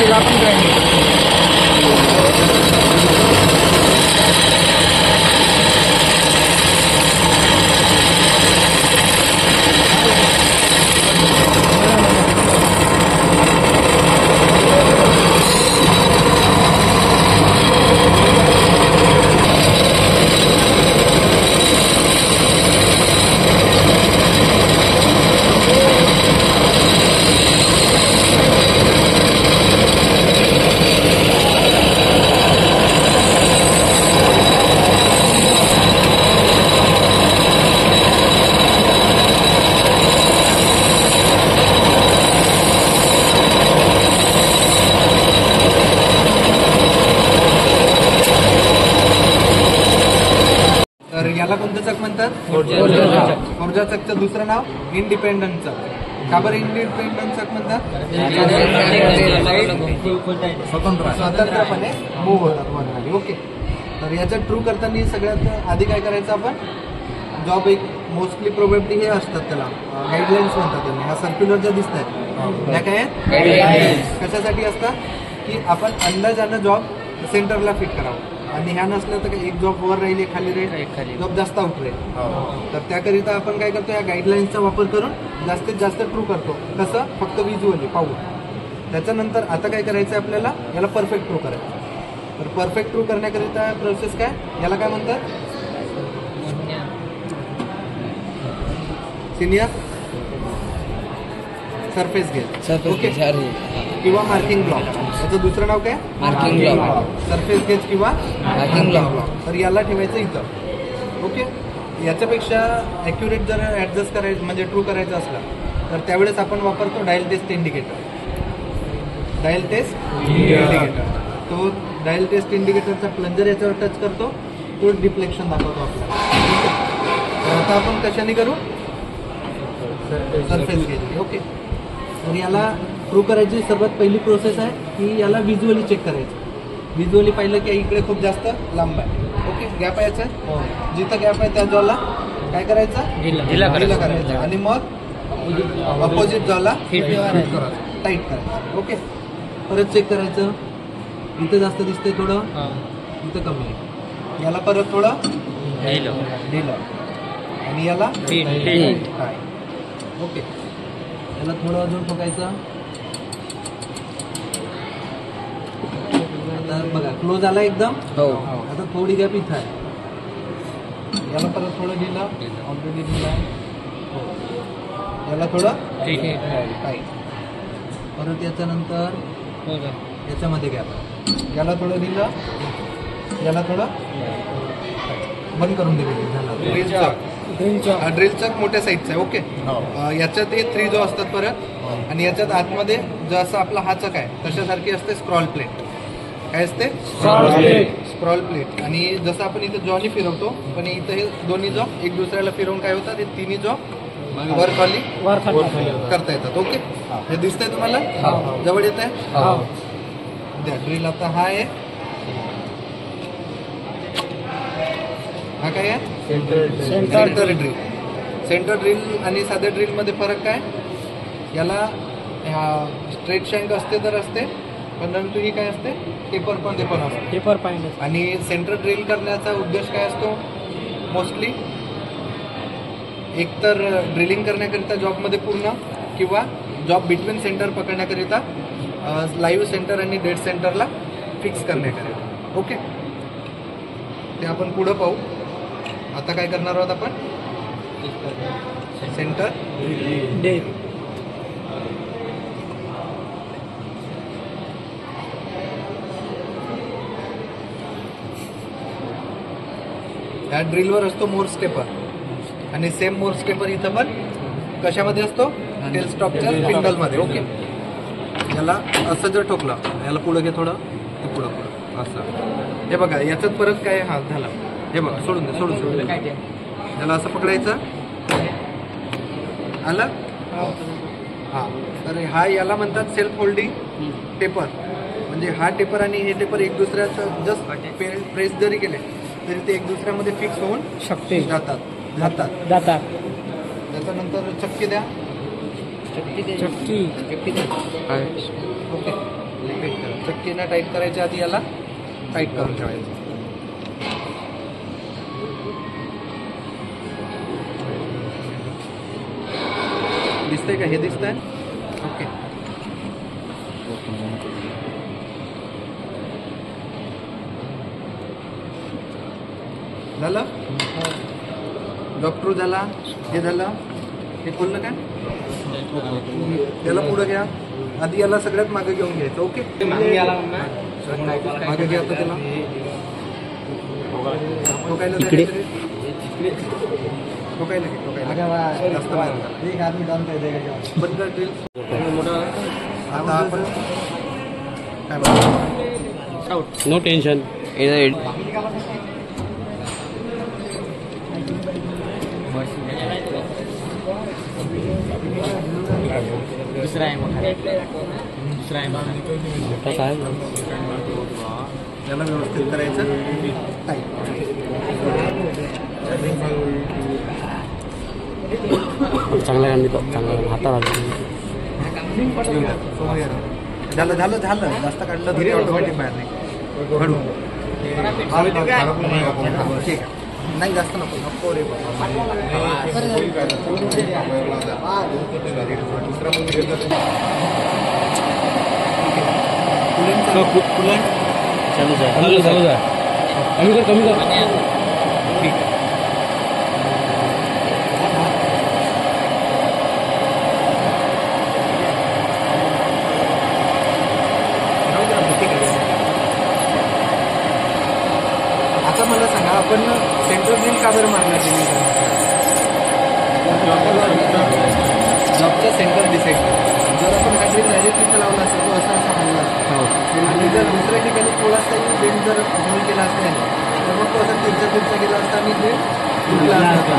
तिला आपण ग्राइंडिंग तर याला कोणतं चक म्हणतात? फोर्जा चकचं दुसरं नाव इंडिपेंडंट चक. का बरं इंडिपेंडंट चक म्हणतात? स्वतंत्रपणे मूव्ह होतात वरखाली. ओके. तर याचं ट्रू करताना सगळ्यात आधी काय करायचं आपण? जॉब एक मोस्टली प्रोबेबिलिटी हे असतात, त्याला गाईडलाईन्स म्हणतात. त्यांनी ह्या सर्क्युलर ज्या दिसत आहेत त्या काय आहेत? कशासाठी असतात? की आपण अंदाजानं जॉब सेंटरला फिट करावं, आणि ह्या नसलं तर एक जॉब वर राहील, खाली राहील, जॉब जास्त आउट राहील. तर त्याकरिता आपण काय करतो? या गाईडलाईन्सचा वापर करून जास्तीत जास्त ट्रू करतो. कसं? फक्त व्हिज्युअली पाहून. त्याच्यानंतर आता काय करायचं आपल्याला? याला परफेक्ट ट्रू करायचं. तर परफेक्ट ट्रू करण्याकरिता प्रोसेस काय? याला काय म्हणतात? Senior surface gauge. ओके. किंवा मार्किंग ब्लॉक. त्याचं दुसरं नाव काय? Marking block. सरफेस गेज किंवा मार्किंग ब्लॉक. तर याला ठेवायचं इथं. ओके. याच्यापेक्षा ॲक्युरेट जर ॲडजस्ट करायचं म्हणजे ट्रू करायचं असलं तर त्यावेळेस आपण वापरतो dial test indicator. Dial test indicator. तो डायल टेस्ट इंडिकेटरचा प्लंजर याच्यावर टच करतो, तो डिफ्लेक्शन दाखवतो आपल्याला. तर आता आपण कशाने करू? Surface gauge. ओके. तर याला ट्रू करायची सर्वात पहिली प्रोसेस आहे की याला व्हिज्युअली चेक करायचं. व्हिज्युअली पाहिलं की इकडे खूप जास्त लांब आहे. ओके. गॅप आहे याचा. जिथं गॅप आहे त्या जॉला काय करायचं? ढिला करायचं. आणि मग अपोजिट जॉला टाईट करायचं. ओके. परत चेक करायचं. इथं जास्त दिसतंय थोडं, इथं कमी आहे. याला परत थोडं ढिलं आणि याला टाईट. ओके. याला थोडं अजून ठोकायचं. आता बघा क्लोज आला एकदम. आता थोडी गॅप इथं आहे. याला परत थोडं ढिलं. ऑलरेडी ढिलं आहे. याला थोडं टाईट. परत याच्यानंतर याच्यामध्ये गॅप आहे. याला थोडं ढिलं, याला थोडं बंद करून दिलेली. झाला ड्रिल चक मोठ्या साईजचा आहे. ओके. याच्यात हे 3 जो असतात परत, आणि याच्यात आतमध्ये जसं आपला हा चक आहे तशासारखी असते स्क्रॉल प्लेट. काय असते? Scroll plate. आणि जसं आपण इथं जॉनी फिरवतो, पण इथं हे दोन्ही जॉ एक दुसऱ्याला फिरवून काय होतात? हे तिन्ही जॉ वर खाली करता येतात. ओके. हे दिसतंय तुम्हाला? जवळ येत आहे द्या. ड्रिल आता हा आहे. हा काय आहे? Centre drill. सेंटर ड्रिल आणि साध्या ड्रिलमध्ये फरक काय? याला स्ट्रेट शँक असते तर असते, परंतु ही काय असते? टेपर पण असते. Taper point. आणि सेंटर ड्रिल करण्याचा उद्देश काय असतो? मोस्टली एकतर ड्रिलिंग करण्याकरिता जॉबमध्ये पूर्ण, किंवा जॉब बिटवीन सेंटर पकडण्याकरिता लाईव्ह सेंटर आणि डेड सेंटरला फिक्स करण्याकरिता. ओके. ते आपण पुढं पाहू. आता काय करणार आहोत आपण? Center dead. या ड्रिलवर असतो मोर्स टेपर, आणि सेम मोर्स टेपर इथं पण कशामध्ये असतो? टेल स्टॉपच्या स्पिंडलमध्ये. ओके. याला असं जर ठोकलं, याला पुढं घे थोडं, ते पुढं असं. हे बघा याच्यात परत काय हा झाला. हे बघा सोडून दे. याला असं पकडायचं. आलं? हां. तर हा याला म्हणतात सेल्फ होल्डिंग टेपर. म्हणजे हा टेपर आणि हे टेपर एक दुसऱ्याचं जस्ट प्रेस जरी केले तरी ते एक दुसऱ्यामध्ये फिक्स होऊन जातात. त्याच्यानंतर चक्की द्या. चक्की. ओके. चेना टाईट करायच्या आधी याला टाईट करून ठेवायचं. दिसतंय का? हे दिसतंय? ओके. झालं? डॉक्टर झाला, हे झालं, हे खोललं काय? याला पुढं घ्या. आधी याला सगळ्यात मागे घेऊन घ्यायचं. ओके, मागे घ्या आता त्याला. ठोकायला इकडे. ठोकायला जास्त बंद ड्रिल. आता आपण काय म्हणतो? No tension. दुसरा आहे मोठा. याला व्यवस्थित करायचं. चांगला चांगला हाताला झालं झालं झालं. जास्त काढलं तरी ऑटोमॅटिक बाहेर नाही. घडून ठीक आहे. नाही जास्त नको नको रे कमी कर. ठीक आहे. आता मला सांगा, आपण सेंट्रल ड्रिल का बरं मारला? जॉबचा सेंटर डिसाईड करा. जर आपण हा ड्रिल डायरेक्टली लावला असेल तो असा हल्ला असतो. आणि जर दुसऱ्या ठिकाणी थोडासा बेंड जर होल केला असता तर मग तो असा तिरचा गेला असता आणि ते तुटला असता.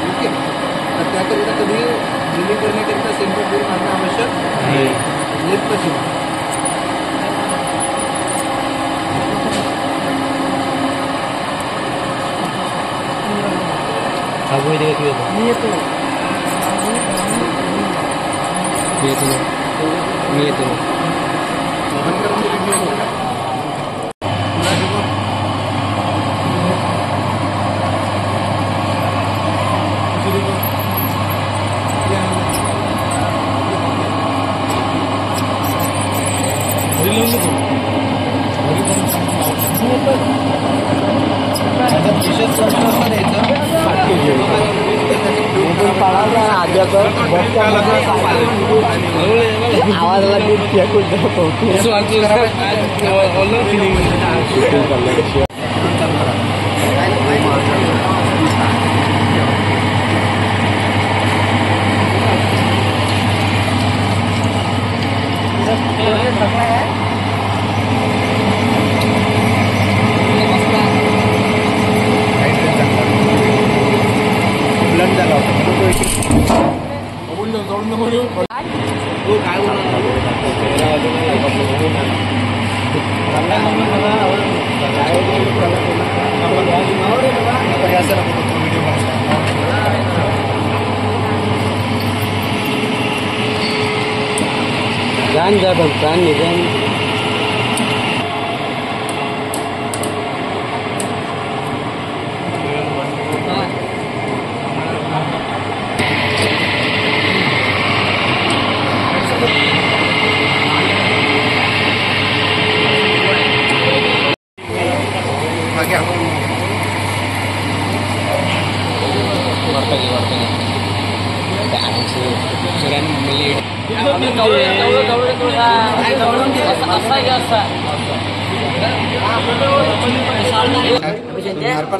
ओके, तर त्याकरिता कधी ड्रिलिंग करण्याकरिता सेंट्रल ड्रिल मारणं आवश्यक आहे. कशी मी येतो. आवाजाला जान जा जान नहीं जान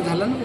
झालं ना.